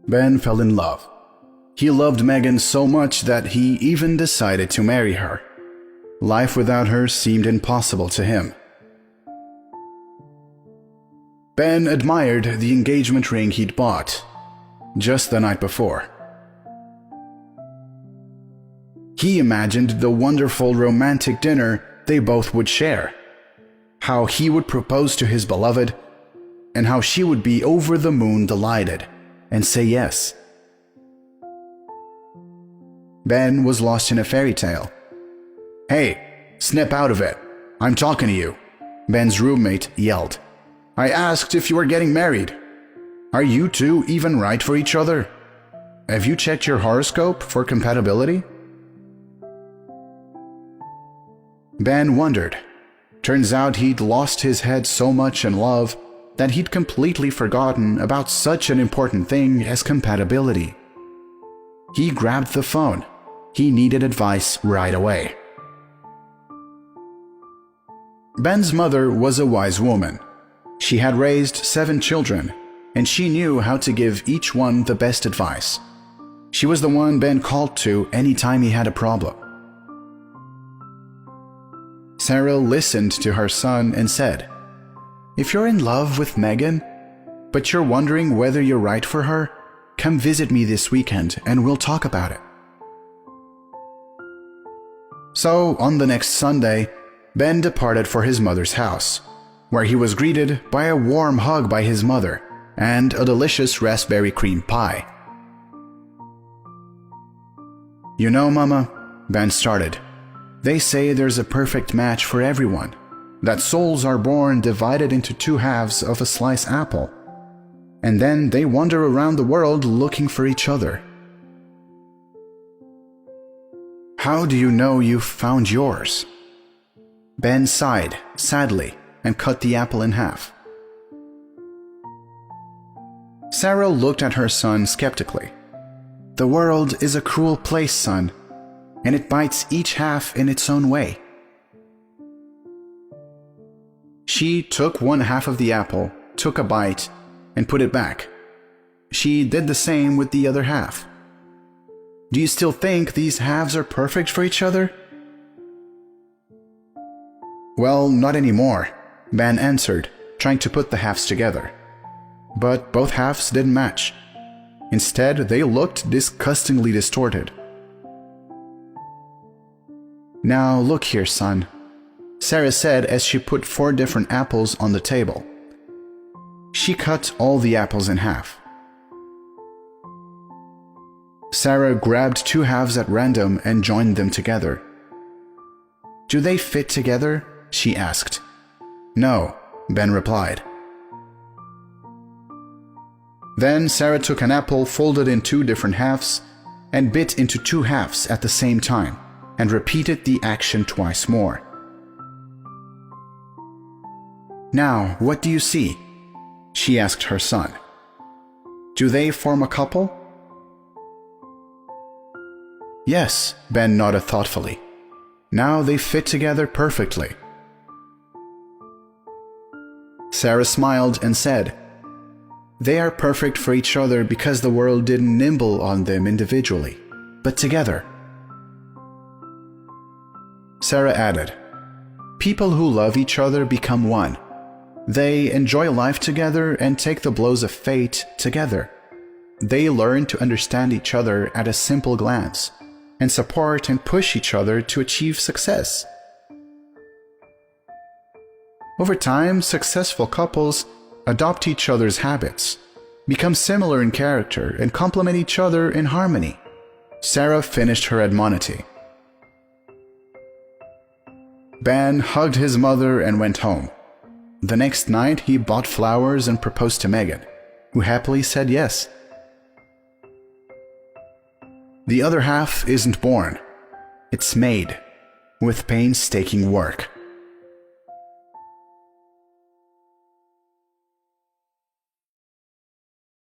Ben fell in love. He loved Megan so much that he even decided to marry her. Life without her seemed impossible to him. Ben admired the engagement ring he'd bought just the night before. He imagined the wonderful romantic dinner they both would share, how he would propose to his beloved, and how she would be over the moon delighted and say yes. Ben was lost in a fairy tale. "Hey, snap out of it. I'm talking to you," Ben's roommate yelled. "I asked if you were getting married. Are you two even right for each other? Have you checked your horoscope for compatibility?" Ben wondered. Turns out he'd lost his head so much in love that he'd completely forgotten about such an important thing as compatibility. He grabbed the phone. He needed advice right away. Ben's mother was a wise woman. She had raised 7 children, and she knew how to give each one the best advice. She was the one Ben called to anytime he had a problem. Sarah listened to her son and said, "If you're in love with Megan, but you're wondering whether you're right for her, come visit me this weekend and we'll talk about it." So, on the next Sunday, Ben departed for his mother's house, where he was greeted by a warm hug by his mother and a delicious raspberry cream pie. "You know, Mama," Ben started, "they say there's a perfect match for everyone, that souls are born divided into 2 halves of a sliced apple, and then they wander around the world looking for each other. How do you know you've found yours?" Ben sighed sadly and cut the apple in half. Sarah looked at her son skeptically. "The world is a cruel place, son, and it bites each half in its own way." She took one half of the apple, took a bite, and put it back. She did the same with the other half. "Do you still think these halves are perfect for each other?" "Well, not anymore," Ben answered, trying to put the halves together. But both halves didn't match. Instead, they looked disgustingly distorted. "Now look here, son," Sarah said as she put 4 different apples on the table. She cut all the apples in half. Sarah grabbed 2 halves at random and joined them together. "Do they fit together?" she asked. "No," Ben replied. Then Sarah took an apple folded in 2 different halves and bit into 2 halves at the same time and repeated the action twice more. "Now, what do you see?" she asked her son. "Do they form a couple?" "Yes," Ben nodded thoughtfully. "Now they fit together perfectly." Sarah smiled and said, "They are perfect for each other because the world didn't nibble on them individually, but together." Sarah added, "People who love each other become one. They enjoy life together and take the blows of fate together. They learn to understand each other at a simple glance and support and push each other to achieve success. Over time, successful couples adopt each other's habits, become similar in character, and complement each other in harmony." Sarah finished her admonity. Ben hugged his mother and went home. The next night, he bought flowers and proposed to Megan, who happily said yes. The other half isn't born. It's made, with painstaking work.